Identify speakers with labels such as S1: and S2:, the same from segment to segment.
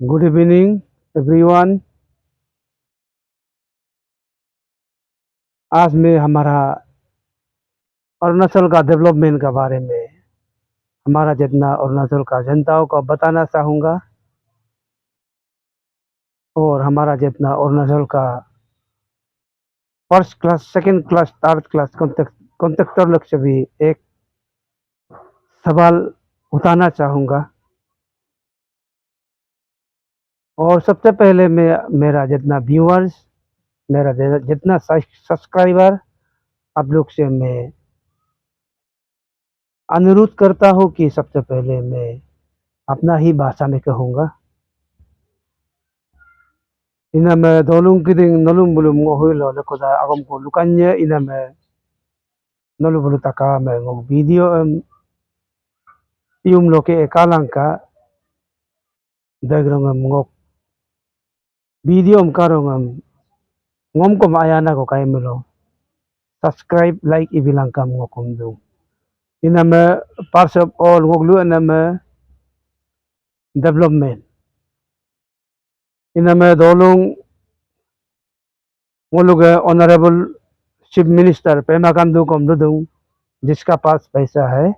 S1: Good evening everyone. आज मैं हमारा अरुणाचल का डेवलपमेंट के बारे में हमारा जितना अरुणाचल का जनताओं को बताना चाहूँगा और हमारा जितना अरुणाचल का first class second class third class contractor लोग से भी एक सवाल उठाना चाहूँगा। और सबसे पहले मैं मेरा जितना व्यूअर्स मेरा जितना सब्सक्राइबर आप लोग से मैं अनुरोध करता हूँ कि सबसे पहले मैं अपना ही भाषा में कहूँगा। iname dolung kidding nolung bulum ngo huilo le koda agom ko lukanya iname nolu bulu taka me ngo video ium loke ekalangka dagrongam ngo video karongam ngom ko mayana ko kay mulo subscribe like ibilangkam ngo kumdu iname parts of all ngoglu iname development iname dolung ngoluge honorable chief minister Pema Khandu kom dudung जिसका पास पैसा है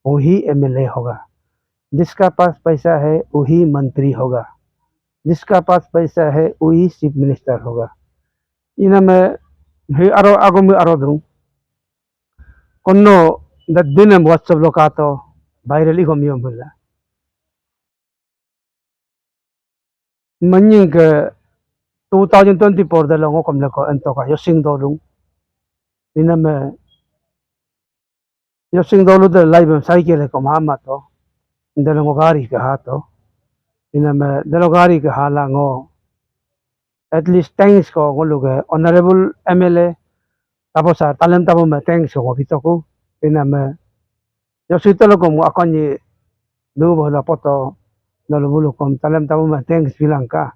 S1: वही MLA होगा, जिसका पास पैसा है वही मंत्री होगा, जिसका पास पैसा है वही चीफ मिनिस्टर होगा। इनमें ही आरो आगो में आरो दूं कोनो दिन में व्हाट्सएप लोका तो वायरली को मियो बोला मन्नी के 2024 दे लोगों को लेको अंतो का योसिंग दोलुं इनमें योसिंग दोलु दे लाइव साइकिल को मामा तो दे लोगों गाड़ी के हाथों इनमें दे लोगों गाड़ी के हालांगो at least thanks ko ngoluge honorable MLA tapos sa talent mo ma thanks ko bito ko iname yo sitolo ko mo akonyi do bola poto nalubulu kom talent mo ma thanks bilang ka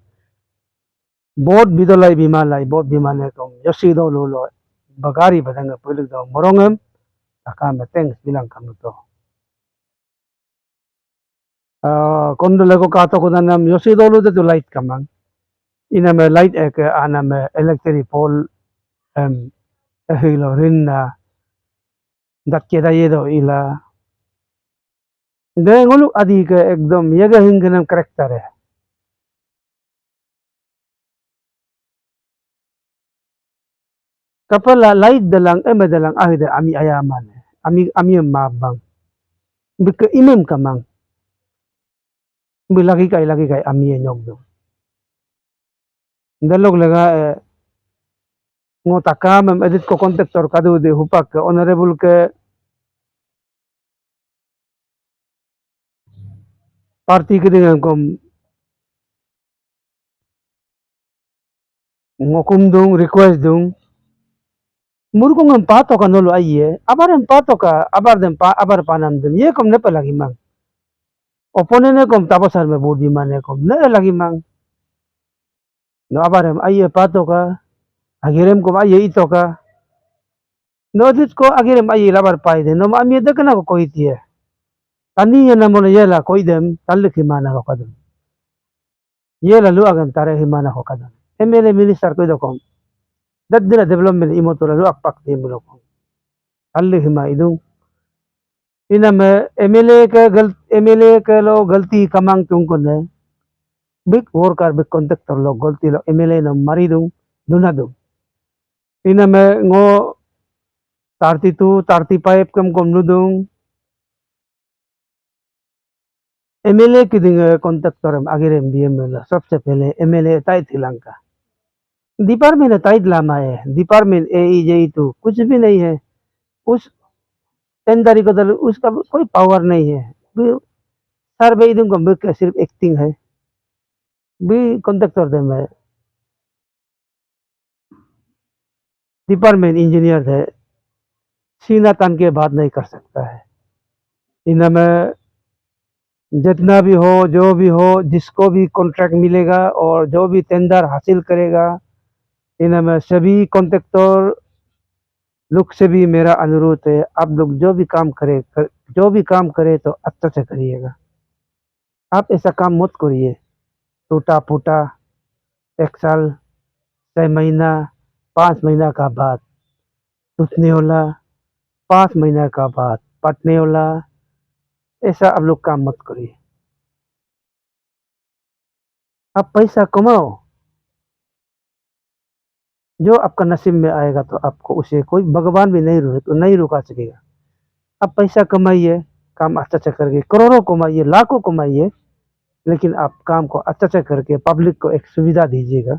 S1: bot bidolay bimalay bot bimane kom yo sido lulo bagari badanga pulig do morongem akama thanks bilang kamuto kondo lego kato ko nanam yo sido lu de light kamang iname light ek aname electric pole hilo rinna dat keda yedo ila de ngolu adi ke एकदम yega hingenam karakter है kapala light dalang dalang ahide ami ayaman ami mabang bika imem kamang lagi kai ami nyog do dalog laga ngo takam edit ko contactor kadu de hupak honorable ke party ke dengan kom ngokum dung request dung murkong ang pato ka nolo aye abar ang pato ka abar dem pa abar panam dem ye kom ne palagi mang opone ne kom tapos ar me budi mane kom ne lagi mang no abarem aye pato ka agirem kom aye ito ka no dit ko agirem aye labar pai de no ami de kana ko koitie tani ye na mona yela koidem talle himana ko kadam yela lu agam tare himana ko kadam MLA minister ko do kom daddina development imotora lu akpak de mulo kom talle hima idung iname MLA के लो गलती कमांग तुमको ने big worker big contractor लो गलती लो MLA न मारी दूं दुना दूं इनमे ngो 32 35 कम कम नु दूं MLA की दिंग कॉन्ट्रैक्टर आगे रे BML सबसे पहले MLA ताई थिलंका डिपार्टमेंट ताई लामा है डिपार्टमेंट AEJ2 कुछ भी नहीं है उस 10 तारीख को उसका कोई पावर नहीं है सर्वे इधम को सिर्फ एक्टिंग है भी कॉन्ट्रैक्टर दे में डिपार्टमेंट इंजीनियर है सीना तान के बात नहीं कर सकता है इनमें जितना भी हो जो भी हो जिसको भी कॉन्ट्रैक्ट मिलेगा और जो भी टेंडर हासिल करेगा इनमें सभी कॉन्ट्रैक्टर लोग से भी मेरा अनुरोध है आप लोग जो भी काम करे तो अच्छा से करिएगा आप ऐसा काम मत करिए टूटा फूटा 1 साल 6 महीना 5 महीना का बाद टूटने वाला 5 महीना का बाद फटने वाला ऐसा आप लोग काम मत करिए। आप पैसा कमाओ, जो आपका नसीब में आएगा तो आपको उसे कोई भगवान भी नहीं रुका सकेगा। आप पैसा कमाइए, काम अच्छा-अच्छा करके करोड़ों कमाइए, लाखों कमाइए, लेकिन आप काम को अच्छा-अच्छा करके पब्लिक को एक सुविधा दीजिएगा।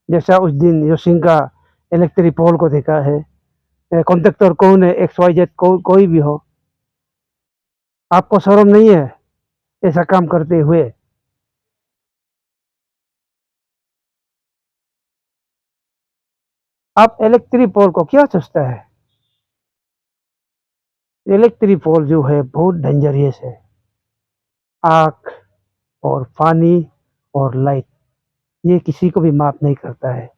S1: जैसा उस दिन योशिंका इलेक्ट्रिक पोल को देखा है, कॉन्ट्रैक्टर कौन है, एक्स वाई जेड कोई भी हो, आपको शर्म नहीं है ऐसा काम करते हुए? आप इलेक्ट्रिक पोल को क्या सोचता है? इलेक्ट्रिक पोल जो है बहुत डेंजरियस है। आग और पानी और लाइट, ये किसी को भी माफ नहीं करता है।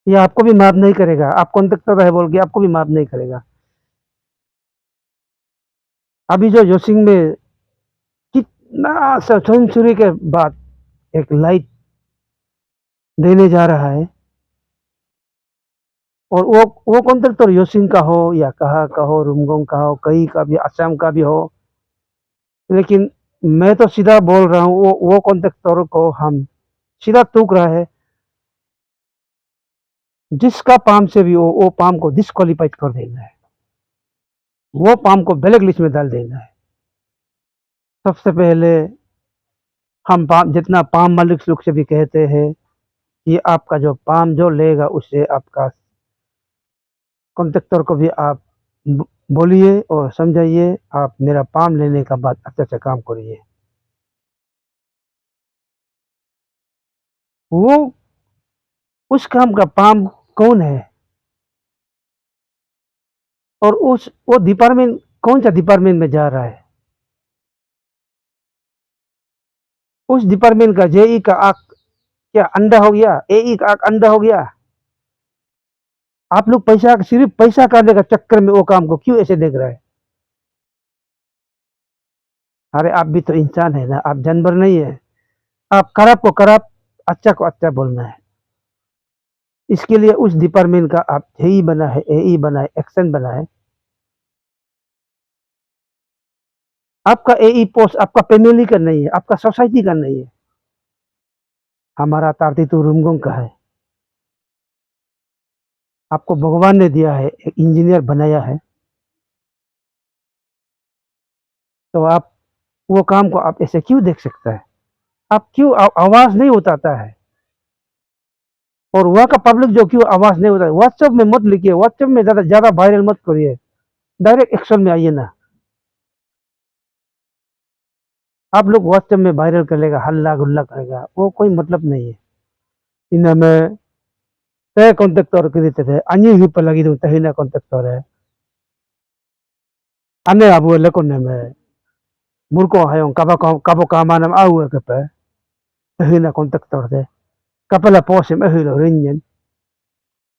S1: ये आपको भी माफ नहीं करेगा। आप कॉन्ट्रैक्टर है बोल के आपको भी माफ नहीं करेगा। अभी जो जोशिंग में कितना सेंचुरी के बाद एक लाइट देने जा रहा है, और वो कॉन्ट्रैक्टर योशिंग का हो या कहा का हो, रुमगोंग का हो, कहीं का भी, असम का भी हो, लेकिन मैं तो सीधा बोल रहा हूँ, वो कॉन्ट्रैक्टर को हम सीधा टूक रहा है। जिसका पाम से भी हो, वो पाम को डिस्क्वालीफाइड कर देना है, वो पाम को ब्लैक लिस्ट में डाल देना है। सबसे पहले हम पाम जितना पाम मालिक लोग से भी कहते हैं कि आपका जो पाम जो लेगा उससे आपका कॉन्ट्रैक्टर को भी आप बोलिए और समझाइए, आप मेरा पाम लेने का बाद अच्छा अच्छा काम करिए। वो उस काम का पाम कौन है, और उस वो डिपार्टमेंट कौन सा डिपार्टमेंट में जा रहा है? उस डिपार्टमेंट का जेई का आंख क्या अंडा हो गया? एई का आंख अंडा हो गया? आप लोग पैसा सिर्फ पैसा करने का चक्कर में वो काम को क्यों ऐसे देख रहे हैं? अरे आप भी तो इंसान है ना, आप जानवर नहीं है। आप खराब को खराब, अच्छा को अच्छा बोलना है। इसके लिए उस डिपार्टमेंट का आप जेई बना है, एई बना है, एक्शन बना है। आपका एई पोस्ट आपका फैमिली का नहीं है, आपका सोसाइटी का नहीं है। हमारा तारती तो रुमगोंग का है। आपको भगवान ने दिया है, एक इंजीनियर बनाया है, तो आप वो काम को आप ऐसे क्यों देख सकता है? आप क्यों आवाज नहीं उठाता है? और वहाँ का पब्लिक जो क्यों आवाज नहीं उठाता? व्हाट्सएप में मत लिखिए, व्हाट्सएप में ज्यादा ज्यादा वायरल मत करिए, डायरेक्ट एक्शन में आइए ना। आप लोग व्हाट्सएप में वायरल कर लेगा, हल्ला गुल्ला करेगा, वो कोई मतलब नहीं है। इनमें teh kontraktor kini teh anyi hi palagi dong tahina kontraktor है। ane abu lekon neme murko hayong kabo kamanam au ke pe tahina kontraktor de kapela posim ehilo rinyen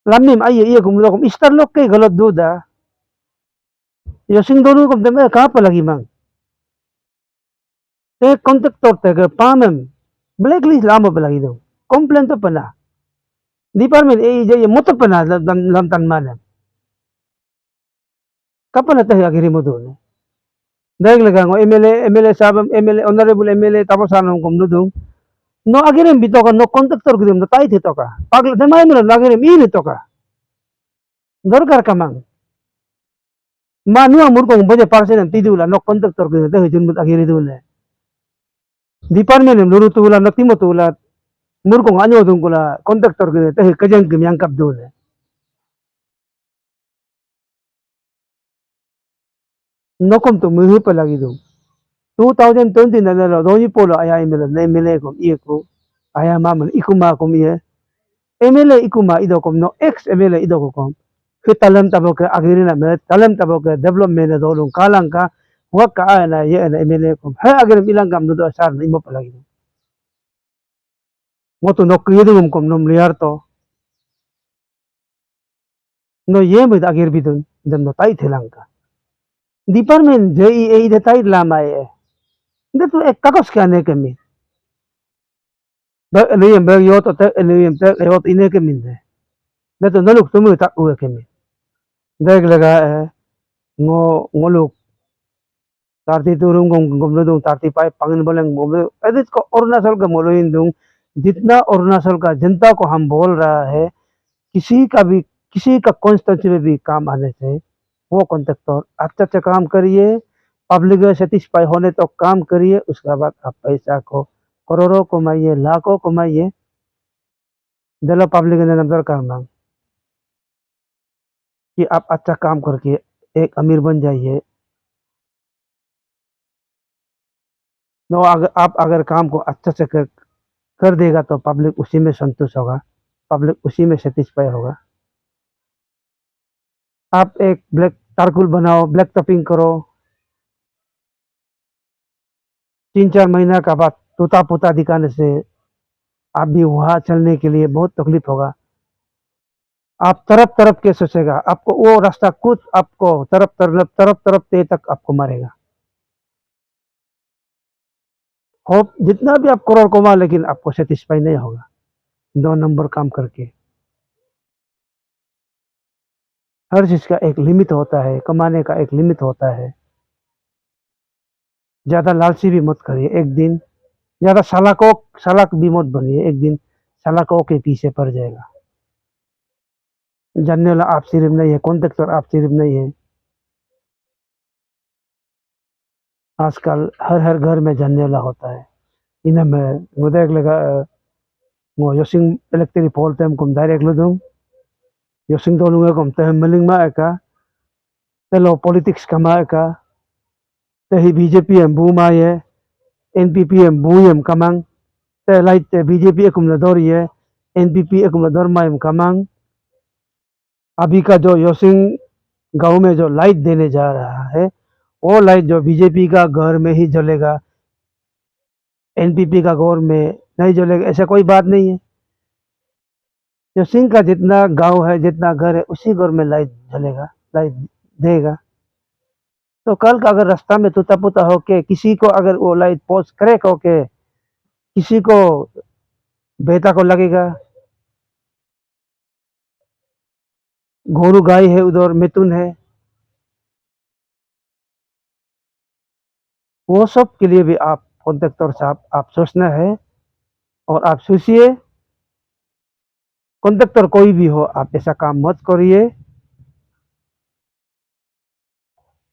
S1: lamim aye iya kum lokum istar lok ke galot duda yo sing donu kum teme kapa lagi mang te kontraktor te ke pamem blacklist lama palagi dong komplain to pernah department eh je motor pernah lam tan mana kapela teh akhiri mo dun Daig lagang MLA sabam MLA honorable MLA tapos anong kum dudong no agirim bito ka no contactor girim no tai thito ka pagla demay mo lagirim ini to ka dorkar ka mang manu amur ko baje parsen tidula no contactor girim te hujun mut agiri dule department luru tula no timo tula mur ko anyo dung kula contactor girim te kajang gim yang kap dule no kom to muhi palagi do 2020 na lo doni polo aya imelo ne mele ko ieko aya mamal ikuma ko miye MLA ikuma ido kom no ex MLA ido ko kom Kitalam tabo ke agiri na me talam tabo ke development na dolong kalang ka wag ka na ye na MLA ko ha agir bilang kam do asar na imo palagi mo to no kidu kom nom liar to no ye me agir bidun dem no tai thelang ka department JEA de tai lama ye de to ek kakos ka ne kemi bek eliyem bek yot tek eliyem tek yot ine ke min de ne to naluk tumu tak u ke min dek lega ngoluk tarti turung gom dung tarti pai pangin boleng gom edit को अरुणाचल का मोलोइन दूं जितना अरुणाचल का जनता को हम बोल रहा है किसी का कॉन्स्टिट्यूंसी में भी काम आने से वो कॉन्ट्रैक्टर अच्छा अच्छा काम करिए पब्लिक सेटिस्फाई होने तो काम करिए उसके बाद आप पैसा को करोड़ों कमाइए लाखों कमाइए दिलो पब्लिक ने नंबर करना कि आप अच्छा काम करके एक अमीर बन जाइए तो अगर काम को अच्छा से कर देगा तो पब्लिक उसी में संतुष्ट होगा पब्लिक उसी में सेटिस्फाई होगा आप एक ब्लैक चारकोल बनाओ ब्लैक टॉपिंग करो 3-4 महीना का बाद टूटा फूटा दिखाने से आप भी वहाँ चलने के लिए बहुत तकलीफ होगा आप तरफ तरफ के सोचेगा आपको वो रास्ता कुछ आपको तरफ दे तक आपको मारेगा होप जितना भी आप करोड़ कमा लेकिन आपको सेटिस्फाई नहीं होगा 2 नंबर काम करके हर चीज का एक लिमिट होता है कमाने का एक लिमिट होता है ज्यादा लालची भी मत करिए एक दिन ज्यादा सलाक भी मत बनिए एक दिन सलाकों के पीछे पड़ जाएगा जानने वाला आप सिर्फ नहीं है कॉन्ट्रैक्टर आप सिर्फ नहीं है आजकल हर घर में जानने वाला होता है इन्हें मैं मुझे लगा ngo yosing electric pole tem kum direct ludung yosing to lunga kum te meling ma eka te lo politics kama eka te hi BJP em bu ma ye NPP em bu em kamang te light te BJP kum la dor ye NPP kum la dor ma em kamang अभी का जो योसिंग गांव में जो light देने जा रहा है वो लाइट जो बीजेपी का घर में ही जलेगा एनपीपी का घर में नहीं जलेगा ऐसा कोई बात नहीं है योसिंग का जितना गांव है जितना घर है उसी घर में लाइट जलेगा लाइट देगा तो कल का अगर रास्ता में टूटा पुता होके किसी को अगर वो लाइट पोस्ट क्रैक होके किसी को बेटा को लगेगा गोरू गाय है उधर मिथुन है वो सब के लिए भी आप कॉन्ट्रैक्टर साहब आप सोचना है और आप सोचिए कॉन्ट्रैक्टर कोई भी हो आप ऐसा काम मत करिए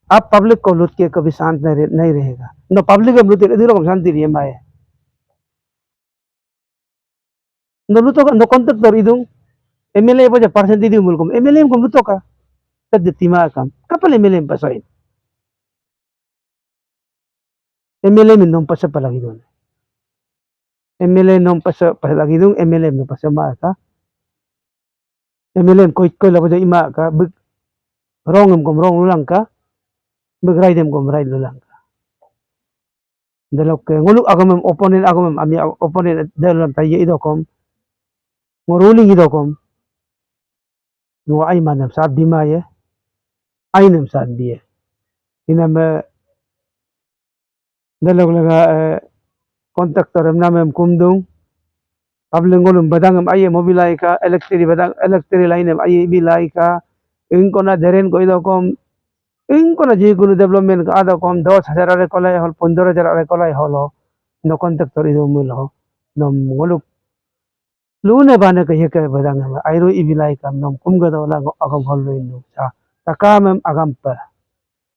S1: आप पब्लिक को लूट के कभी शांत नहीं रहेगा न पब्लिक लूट के शांति रही माए न लूटो का न कॉन्ट्रैक्टर इदुं एमएलए बजा परसेंट दी मुल्कुम एमएलए को लूटो का तद तिमा काम kapal MLA pasoin MLA min nom pasa palagi don MLA nom pasa palagi dong MLA no pasa ma ka MLA कोई ला बजा इमा का big rong kom rong ulang ka big right kom right ulang ka dalok ke nguluk agam opponent ami opponent dalam tayi idokom ngoruling idokom ngo ay manam saat bima ye ay nam saat biye ina me dalok laga kontraktor namem kumdung pabling ngulum badang ay mobilay ka electric line ay bilay ka ingko na deren ko idokom ingko na jikunu development ka adokom 10,000 are kolay hol 15,000 are kolay holo no kontraktor idomul ho nom nguluk lune bana ka ye ka badang ayro ibilay kam nom kumga dawla agam hol no sa takamem agam pa